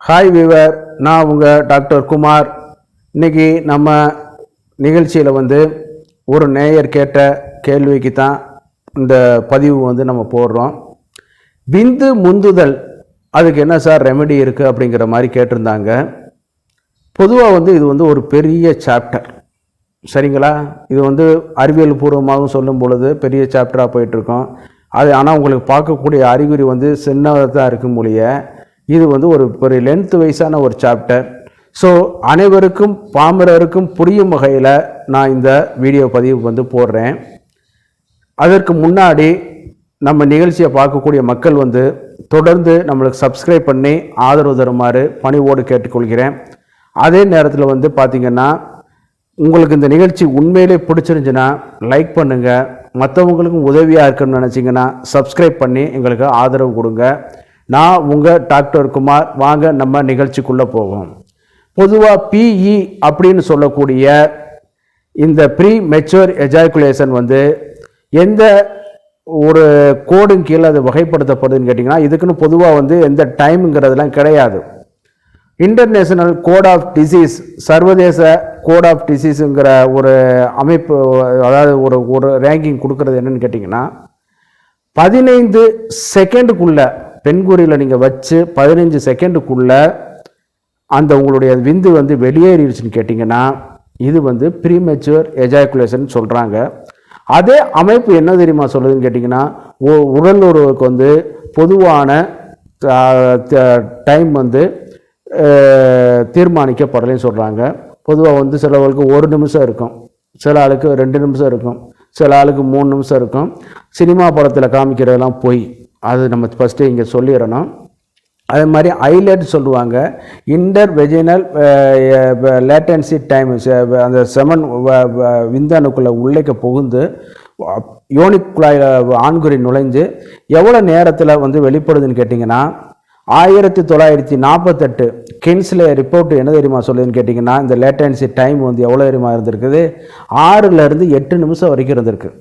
Hi viewer, நான் உங்கள் doctor Kumar. இன்றைக்கி நம்ம நிகழ்ச்சியில் ஒரு நேயர் கேட்ட கேள்விக்கு தான் இந்த பதிவு நம்ம போடுறோம். விந்து முந்துதல் அதுக்கு என்ன சார் ரெமெடி இருக்குது அப்படிங்கிற மாதிரி கேட்டிருந்தாங்க. பொதுவாக இது ஒரு பெரிய சாப்டர், சரிங்களா? இது அறிவியல் பூர்வமாகவும் சொல்லும் பொழுது பெரிய சாப்டராக போயிட்டுருக்கோம். அது ஆனால் உங்களுக்கு பார்க்கக்கூடிய அறிகுறி சின்னதாக தான் இருக்கும் மொழிய இது ஒரு லென்த் வைஸான ஒரு சாப்டர். ஸோ அனைவருக்கும் பாமரருக்கும் புரியும் வகையில் நான் இந்த வீடியோ பதிவு போடுறேன். அதற்கு முன்னாடி நம்ம நிகழ்ச்சியை பார்க்கக்கூடிய மக்கள் தொடர்ந்து நம்மளுக்கு சப்ஸ்கிரைப் பண்ணி ஆதரவு தருமாறு பணிவோடு கேட்டுக்கொள்கிறேன். அதே நேரத்தில் பார்த்திங்கன்னா உங்களுக்கு இந்த நிகழ்ச்சி உண்மையிலே பிடிச்சிருந்துச்சுன்னா லைக் பண்ணுங்கள். மற்றவங்களுக்கும் உதவியாக இருக்குன்னு நினச்சிங்கன்னா சப்ஸ்கிரைப் பண்ணி எங்களுக்கு ஆதரவு கொடுங்க. நான் உங்கள் டாக்டர் குமார். வாங்க நம்ம நிகழ்ச்சிக்குள்ளே போவோம். பொதுவாக பிஇ அப்படின்னு சொல்லக்கூடிய இந்த ப்ரீ மெச்சூர் எஜாக்குலேஷன் எந்த ஒரு கோடும் கீழே அது வகைப்படுத்தப்படுதுன்னு கேட்டிங்கன்னா இதுக்குன்னு பொதுவாக எந்த டைமுங்கிறதுலாம் கிடையாது. இன்டர்நேஷனல் கோட் ஆஃப் டிசீஸ், சர்வதேச கோட் ஆஃப் டிசீஸுங்கிற ஒரு அமைப்பு, அதாவது ஒரு ரேங்கிங் கொடுக்கறது என்னன்னு கேட்டிங்கன்னா 15 செகண்டுக்குள்ளே பெண்குறியில் நீங்கள் வச்சு 15 செகண்டுக்குள்ளே அந்த உங்களுடைய விந்து வெளியேறிடுச்சுன்னு கேட்டிங்கன்னா இது ப்ரீமெச்சூர் எஜாக்குலேஷன் சொல்கிறாங்க. அதே அமைப்பு என்ன தெரியுமா சொல்லுதுன்னு கேட்டிங்கன்னா உடல் உறவுக்கு பொதுவான டைம் தீர்மானிக்கப்படலைன்னு சொல்கிறாங்க. பொதுவாக சிலவர்களுக்கு 1 நிமிஷம் இருக்கும், சில ஆளுக்கு 2 நிமிஷம் இருக்கும், சில ஆளுக்கு 3 நிமிஷம் இருக்கும். சினிமா படத்தில் காமிக்கிறதெல்லாம் போய் அது நம்ம ஃபஸ்ட்டு இங்கே சொல்லிடணும். அதே மாதிரி ஐலட் சொல்லுவாங்க, இன்டர் வெஜினல் லேட்டன்சி டைம். அந்த செமன் விந்தணுக்குள்ளே உள்ளே புகுந்து யோனிக் குழாயில் ஆண்குறி நுழைஞ்சு எவ்வளோ நேரத்தில் வெளிப்படுதுன்னு கேட்டிங்கன்னா 1948 கின்ஸ்லே ரிப்போர்ட் என்ன தெரியுமா சொல்லுதுன்னு கேட்டிங்கன்னா இந்த லேட்டன்சி டைம் எவ்வளோ தெரியுமா இருந்திருக்குது? 6லேருந்து 8 நிமிஷம் வரைக்கும் இருந்திருக்கு.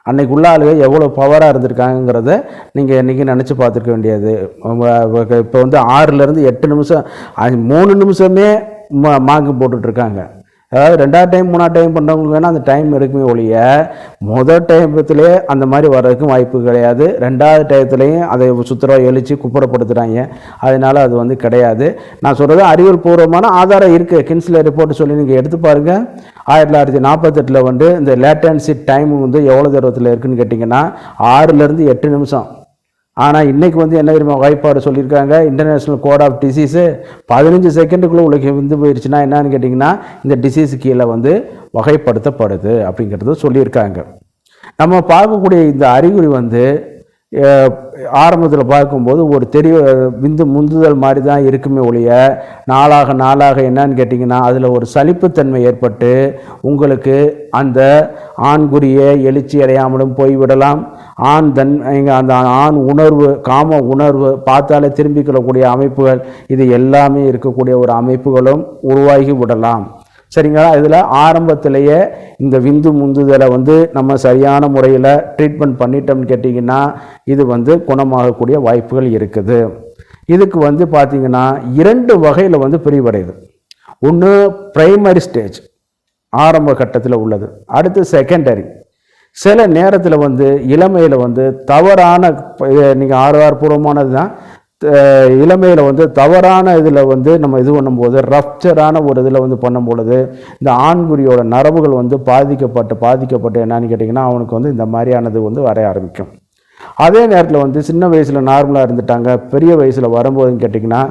அன்னைக்கு உள்ள ஆளுங்க எவ்வளோ பவராக இருந்திருக்காங்கிறத நீங்கள் இன்றைக்கி நினச்சி பார்த்துருக்க வேண்டியது. இப்போ 6லேருந்து 8 நிமிஷம், 3 நிமிஷமே மார்க்கு போட்டுட்ருக்காங்க. அதாவது 2வது டைம் 3வது டைம் பண்ணுறவங்களுக்கு வேணால் அந்த டைம் இருக்குமே ஒழிய முதல் டைமத்திலே அந்த மாதிரி வர்றதுக்கும் வாய்ப்பு கிடையாது. 2வது டயத்துலேயும் அதை சுத்தரவாக எழுச்சி குப்புறப்படுத்துகிறாங்க. அதனால் அது கிடையாது. நான் சொல்கிறது அறிவியல் பூர்வமான ஆதாரம் இருக்குது. கின்ஸ்லே ரிப்போர்ட் சொல்லி நீங்கள் எடுத்து பாருங்கள். 1948 இந்த லேட்டன்சி டைம் எவ்வளோ தூரத்தில் இருக்குதுன்னு கேட்டிங்கன்னா 6லேருந்து 8 நிமிஷம். ஆனால் இன்றைக்கி என்ன தெரியுமா வாய்ப்பாடு சொல்லியிருக்காங்க? இன்டர்நேஷ்னல் கோட் ஆஃப் டிசீஸு 15 செகண்டுக்குள்ளே உலக போயிடுச்சுன்னா என்னன்னு கேட்டிங்கன்னா இந்த டிசீஸு கீழே வகைப்படுத்தப்படுது அப்படிங்கிறது சொல்லியிருக்காங்க. நம்ம பார்க்கக்கூடிய இந்த அறிகுறி ஆரம்பத்தில் பார்க்கும்போது ஒரு விந்து முந்துதல் மாதிரி தான் இருக்குமே ஒழிய நாளாக என்னன்னு கேட்டிங்கன்னா அதில் ஒரு சலிப்புத்தன்மை ஏற்பட்டு உங்களுக்கு அந்த ஆண்குறியை எழுச்சி அடையாமலும் போய்விடலாம். அந்த ஆண் உணர்வு, காம உணர்வு பார்த்தாலே திரும்பிக்கொள்ளக்கூடிய அமைப்புகள், இது எல்லாமே இருக்கக்கூடிய ஒரு அமைப்புகளும் உருவாகி விடலாம். சரிங்களா? இதில் ஆரம்பத்திலேயே இந்த விந்து முந்துதலை நம்ம சரியான முறையில் ட்ரீட்மெண்ட் பண்ணிட்டோம்னு கேட்டிங்கன்னா இது குணமாகக்கூடிய வாய்ப்புகள் இருக்குது. இதுக்கு பார்த்திங்கன்னா 2 வகையில் பிரிவடையுது. ஒன்று பிரைமரி ஸ்டேஜ், ஆரம்ப கட்டத்தில் உள்ளது. அடுத்து செகண்டரி. சில நேரத்தில் இளமையில் தவறான, நீங்கள் ஆதாரபூர்வமானது தான், இளமையில் தவறான இதில் நம்ம இது பண்ணும்போது ரப்சரான ஒரு இதில் பண்ணும்பொழுது இந்த ஆண்குறியோட நரம்புகள் பாதிக்கப்பட்டு என்னன்னு கேட்டிங்கன்னா அவனுக்கு இந்த மாதிரியானது வர ஆரம்பிக்கும். அதே நேரத்தில் சின்ன வயசில் நார்மலாக இருந்துட்டாங்க, பெரிய வயசில் வரும்போதுன்னு கேட்டிங்கன்னா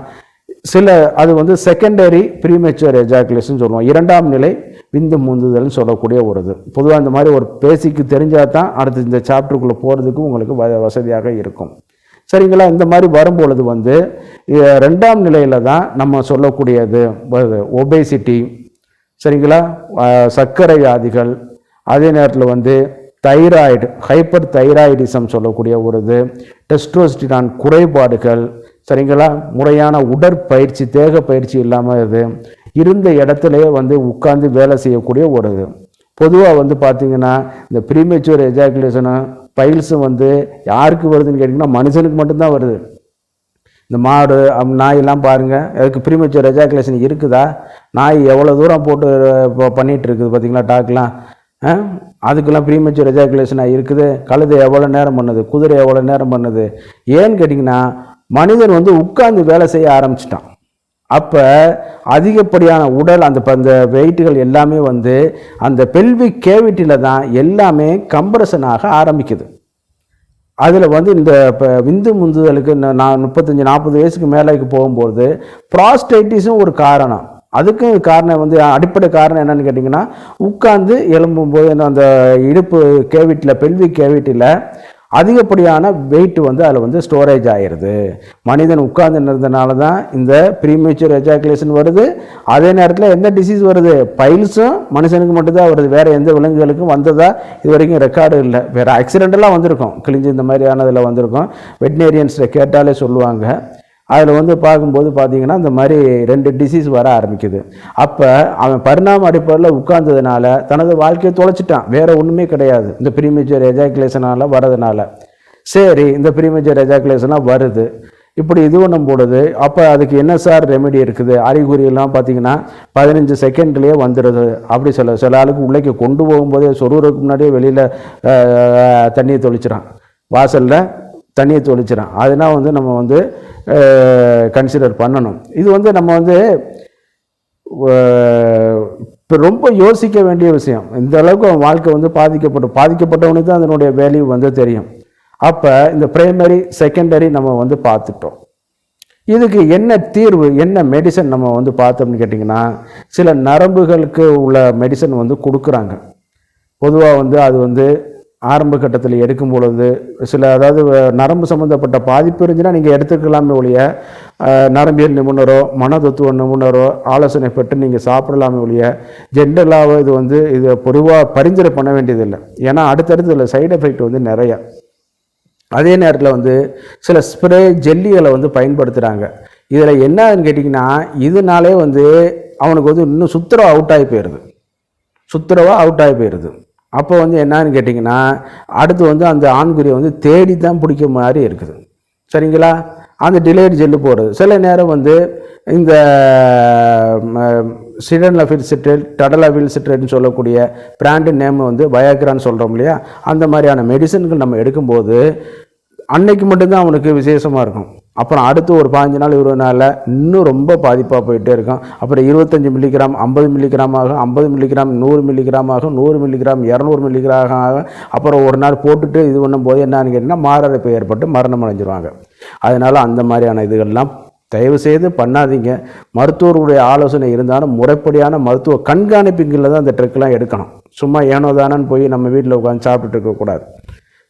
அது செகண்டரி ப்ரீமெச்சூர் எஜாக்குலேஷன் சொல்லுவோம். 2ஆம் நிலை விந்து முந்துதல்னு சொல்லக்கூடிய ஒரு இது. பொதுவாக இந்த மாதிரி ஒரு பேசிக்கு தெரிஞ்சால் தான் அடுத்து இந்த சாப்டருக்குள்ளே போகிறதுக்கு உங்களுக்கு வசதியாக இருக்கும். சரிங்களா? இந்த மாதிரி வரும்பொழுது 2ஆம் நிலையில் தான் நம்ம சொல்லக்கூடியது ஒபேசிட்டி, சரிங்களா, சர்க்கரை வியாதிகள், அதே நேரத்தில் தைராய்டு, ஹைப்பர் தைராய்டிசம் சொல்லக்கூடிய ஒரு இது, டெஸ்டோஸ்டிரான் குறைபாடுகள், சரிங்களா, முறையான உடற்பயிற்சி, தேக பயிற்சி இல்லாமல் இது இருந்த இடத்துலையே உட்கார்ந்து வேலை செய்யக்கூடிய ஒரு இது. பொதுவாக பார்த்திங்கன்னா இந்த ப்ரீமெச்சூர் எஜாக்குலேஷனு பைல்ஸும் யாருக்கு வருதுன்னு கேட்டிங்கன்னா மனுஷனுக்கு மட்டும்தான் வருது. இந்த மாடு நாயெல்லாம் பாருங்கள், அதுக்கு ப்ரீமெச்சூர் எஜாகுலேஷன் இருக்குதா? நாய் எவ்வளோ தூரம் போட்டு பண்ணிகிட்டு இருக்குது பார்த்தீங்களா டாக்லாம். அதுக்கெல்லாம் ப்ரீமெச்சூர் எஜாகுலேஷனாக இருக்குது. கழுதை எவ்வளோ நேரம் பண்ணுது, குதிரை எவ்வளோ நேரம் பண்ணுது. ஏன்னு கேட்டிங்கன்னா மனிதன் வந்து உட்கார்ந்து வேலை செய்ய ஆரம்பிச்சிட்டான். அப்போ அதிகப்படியான உடல் அந்த வெயிட்டுகள் எல்லாமே வந்து அந்த பெல்விக் கேவிட்டியில் தான் எல்லாமே கம்ப்ரஷனாக ஆரம்பிக்குது. அதில் வந்து இந்த இப்போ விந்து முந்துதலுக்கு நான் 35-40 வயசுக்கு மேலேக்கு போகும்போது ப்ராஸ்டைட்டிஸும் ஒரு காரணம். அதுக்கும் காரணம் வந்து அடிப்படை காரணம் என்னன்னு கேட்டிங்கன்னா உட்கார்ந்து எழும்பும்போது அந்த இடுப்பு கேவிட்டியில் பெல்விக் கேவிட்டியில் அதிகப்படியான வெயிட் வந்து அதில் வந்து ஸ்டோரேஜ் ஆயிடுது. மனிதன் உட்கார்ந்து இருந்ததுனால தான் இந்த ப்ரீமெச்சூர் எஜாகுலேஷன் வருது. அதே நேரத்தில் எந்த டிசீஸ் வருது? பைல்ஸும் மனுஷனுக்கு மட்டும்தான் வருது, வேறு எந்த விலங்குகளுக்கும் வந்ததா இது வரைக்கும் ரெக்கார்டு இல்லை. வேறு ஆக்சிடென்டெல்லாம் வந்திருக்கும், கிழிஞ்சு இந்த மாதிரியானதில் வந்திருக்கும். வெட்டினேரியன்ஸில் கேட்டாலே சொல்லுவாங்க. அதில் வந்து பார்க்கும்போது பார்த்தீங்கன்னா இந்த மாதிரி 2 டிசீஸ் வர ஆரம்பிக்குது. அப்போ அவன் பரிணாம அடிப்படையில் உட்கார்ந்ததுனால தனது வாழ்க்கையை தொலைச்சிட்டான், வேறு ஒன்றுமே கிடையாது இந்த ப்ரீமெச்சூர் எஜாகுலேஷனால் வரதுனால. சரி, இந்த ப்ரீமெச்சூர் எஜாகுலேஷனாக வருது, இப்படி இது பண்ணும் பொழுது அப்போ அதுக்கு என்ன சார் ரெமெடி இருக்குது? அறிகுறியெல்லாம் பார்த்தீங்கன்னா 15 செகண்ட்லேயே வந்துடுது. அப்படி சில ஆளுக்கு உள்ளே கொண்டு போகும்போதே சொருவருக்கு முன்னாடியே வெளியில் தண்ணியை தொளிச்சிடான், வாசலில் தண்ணியை தொளிச்சிடான். அதனால் வந்து நம்ம வந்து கன்சிடர் பண்ணணும். இது வந்து நம்ம வந்து இப்போ ரொம்ப யோசிக்க வேண்டிய விஷயம். இந்த அளவுக்கு அவன் வாழ்க்கை வந்து பாதிக்கப்பட்டவனுக்கு தான் அதனுடைய வேல்யூ வந்து தெரியும். அப்போ இந்த பிரைமரி செகண்டரி நம்ம வந்து பார்த்துட்டோம். இதுக்கு என்ன தீர்வு, என்ன மெடிசன் நம்ம வந்து பார்த்தோம்னு கேட்டிங்கன்னா சில நரம்புகளுக்கு உள்ள மெடிசன் வந்து கொடுக்குறாங்க. பொதுவாக வந்து அது வந்து ஆரம்ப கட்டத்தில் எடுக்கும் பொழுது அதாவது நரம்பு சம்மந்தப்பட்ட பாதிப்பு இருந்துச்சுன்னா நீங்கள் எடுத்துக்கலாமே ஒழிய நரம்பியல் நிபுணரோ மனதத்துவ நிபுணரோ ஆலோசனை பெற்று நீங்கள் சாப்பிடலாமே ஒழிய ஜென்ரலாக இது பொதுவாக பரிந்துரை பண்ண வேண்டியதில்லை. ஏன்னா அடுத்தடுத்து இதில் சைடு எஃபெக்ட் வந்து நிறையா. அதே நேரத்தில் வந்து சில ஸ்ப்ரே ஜெல்லிகளை வந்து பயன்படுத்துகிறாங்க. இதில் என்னன்னு கேட்டிங்கன்னா இதனாலே வந்து அவனுக்கு வந்து இன்னும் சுத்தரவாக அவுட் ஆகி போயிடுது. அப்போ வந்து என்னன்னு கேட்டிங்கன்னா அடுத்து வந்து அந்த ஆண்குறியை வந்து தேடி தான் பிடிக்க மாதிரி இருக்குது. சரிங்களா? அந்த டிலேட் ஜெல்லு போடுறது சில நேரம் வந்து இந்த சிடன்லஃபில் சிட்ரேட், டடலவில் சிட்ரேட்னு சொல்லக்கூடிய பிராண்டு நேம் வந்து வயாக்ரான்னு சொல்கிறோம் இல்லையா, அந்த மாதிரியான மெடிசன்கள் நம்ம எடுக்கும்போது அன்னைக்கு மட்டும்தான் அவனுக்கு விசேஷமாக இருக்கும். அப்புறம் அடுத்து ஒரு 15 நாள் 20 நாளில் இன்னும் ரொம்ப பாதிப்பாக போயிட்டே இருக்கும். அப்புறம் 25 மில்லிகிராம் 50 மில்லிகிராம் ஆகும், 50 மில்லிகிராம் 100 மில்லிகிராம் ஆகும், 100 மில்லிகிராம் 200 மில்லிகிராம் ஆகும். அப்புறம் ஒரு நாள் போட்டுட்டு இது பண்ணும்போது என்னன்னு கேட்டிங்கன்னா மாரடைப்பு ஏற்பட்டு மரணம் அடைஞ்சிருவாங்க. அதனால் அந்த மாதிரியான இதுகள்லாம் தயவுசெய்து பண்ணாதீங்க. மருத்துவருடைய ஆலோசனை இருந்தாலும் முறைப்படியான மருத்துவ கண்காணிப்புகளில் தான் அந்த ட்ரிக்கெலாம் எடுக்கணும். சும்மா ஏனோ தானன்னு போய் நம்ம வீட்டில் உட்காந்து சாப்பிட்டுட்டு இருக்கக்கூடாது.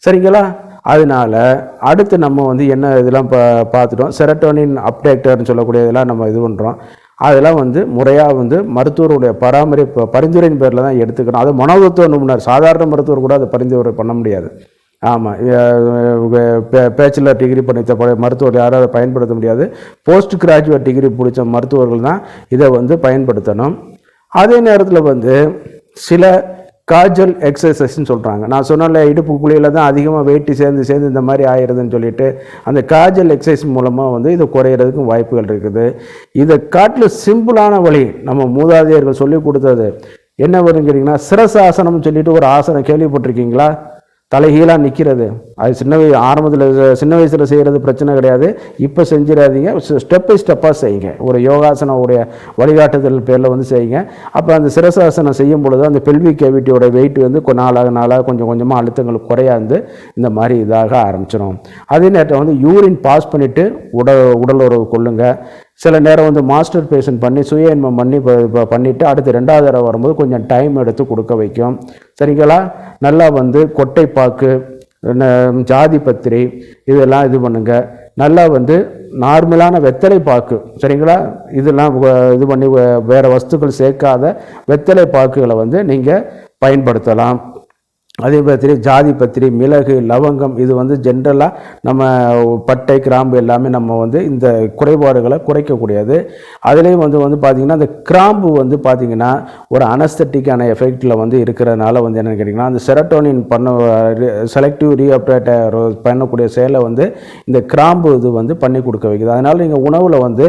சரிங்களா? அதனால் அடுத்து நம்ம வந்து என்ன இதெல்லாம் பார்த்துட்டோம். செரட்டோனின் அப்டேக்டர்னு சொல்லக்கூடிய இதெல்லாம் நம்ம இது பண்ணுறோம். அதெல்லாம் வந்து முறையாக வந்து மருத்துவருடைய பரிந்துரையின் பேரில் தான் எடுத்துக்கணும். அது மனோதத்துவ நிபுணர், சாதாரண மருத்துவர் கூட அதை பரிந்துரை பண்ண முடியாது. ஆமாம், பேச்சுலர் டிகிரி படித்த மருத்துவர் யாரும் அதை பயன்படுத்த முடியாது. போஸ்ட் கிராஜுவேட் டிகிரி பிடிச்ச மருத்துவர்கள் தான் இதை வந்து பயன்படுத்தணும். அதே நேரத்தில் வந்து சில காஜல் எக்ஸசைஸ்ன்னு சொல்கிறாங்க. நான் சொன்னால இடுப்பு குழியில் தான் அதிகமாக வெயிட்டு சேர்ந்து இந்த மாதிரி ஆயிடுதுன்னு சொல்லிட்டு அந்த காஜல் எக்ஸசைஸ் மூலமாக வந்து இது குறையிறதுக்கும் வாய்ப்புகள் இருக்குது. இதை காட்டில் சிம்பிளான வழி நம்ம மூதாதையர்கள் சொல்லி கொடுத்தது என்ன வருங்கிறீங்கன்னா சிரசாசனம்னு சொல்லிட்டு ஒரு ஆசனம் கேள்விப்பட்டிருக்கீங்களா? தலைகீழாக நிற்கிறது. அது சின்ன வயசில் செய்கிறது பிரச்சனை கிடையாது. இப்போ செஞ்சிடாதீங்க, ஸ்டெப் பை ஸ்டெப்பாக செய்யுங்க. ஒரு யோகாசனோடைய வழிகாட்டுதல் பேரில் வந்து செய்யுங்க. அப்போ அந்த சிரசாசனம் செய்யும் பொழுது அந்த பெல்விக் கேவிட்டியோட வெயிட் வந்து நாளாக கொஞ்சம் கொஞ்சமாக அழுத்தங்கள் குறையாந்து இந்த மாதிரி இதாக ஆரம்பிச்சிடும். அதே நேரத்தில் வந்து யூரின் பாஸ் பண்ணிவிட்டு உடல் உறவு கொள்ளுங்கள். சில நேரம் வந்து மாஸ்டர் பேஷன் பண்ணி சுய இன்பம் பண்ணிவிட்டு அடுத்து 2வது தடவை வரும்போது கொஞ்சம் டைம் எடுத்து கொடுக்க வைக்கும். சரிங்களா? நல்லா வந்து கொட்டைப்பாக்கு, ஜாதி பத்திரி இதெல்லாம் இது பண்ணுங்க. நல்லா வந்து நார்மலான வெத்தலை பாக்கு, சரிங்களா, இதெல்லாம் இது பண்ணி வேறு வஸ்துக்கள் சேர்க்காத வெத்தலை பாக்குகளை வந்து நீங்கள் பயன்படுத்தலாம். அதே மாதிரி ஜாதி பத்திரி, மிளகு, லவங்கம் இது வந்து ஜென்ரலாக நம்ம பட்டை, கிராம்பு எல்லாமே நம்ம வந்து இந்த குறைபாடுகளை குறைக்கக்கூடியது. அதுலேயும் வந்து பார்த்திங்கன்னா அந்த கிராம்பு வந்து பார்த்திங்கன்னா ஒரு அனஸ்தட்டிக்கான எஃபெக்டில் வந்து இருக்கிறதுனால வந்து என்னென்னு கேட்டிங்கன்னா அந்த செரட்டோனின் செலக்டிவ் ரீஅப்ரேட்டர் பண்ணக்கூடிய செயலை வந்து இந்த கிராம்பு இது வந்து பண்ணி கொடுக்க வைக்குது. அதனால் நீங்கள் உணவில் வந்து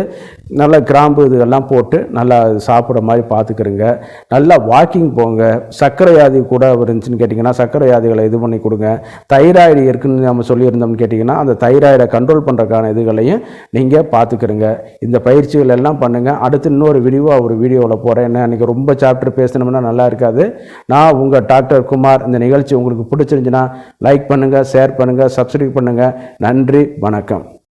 நல்ல கிராம்பு இதுகள்லாம் போட்டு நல்லா சாப்பிட்ற மாதிரி பார்த்துக்கிறங்க. நல்லா வாக்கிங் போங்க. சர்க்கரை வியாதி கூட இருந்துச்சுன்னு கேட்டிங்கன்னா சர்க்கரை வியாதிகளை இது பண்ணி கொடுங்க. தைராய்டு இருக்குன்னு நம்ம சொல்லியிருந்தோம்னு கேட்டிங்கன்னா அந்த தைராய்டை கண்ட்ரோல் பண்ணுறதுக்கான இதுகளையும் நீங்கள் பார்த்துக்கிறங்க. இந்த பயிற்சிகள் எல்லாம் பண்ணுங்கள். அடுத்து இன்னொரு விரிவாக ஒரு வீடியோவில் போகிறேன். என்ன அன்றைக்கி ரொம்ப சாப்டர் பேசணும்னா நல்லா இருக்காது. நான் உங்கள் டாக்டர் குமார். இந்த நிகழ்ச்சி உங்களுக்கு பிடிச்சிருந்துச்சுன்னா லைக் பண்ணுங்கள், ஷேர் பண்ணுங்கள், சப்ஸ்கிரைப் பண்ணுங்கள். நன்றி, வணக்கம்.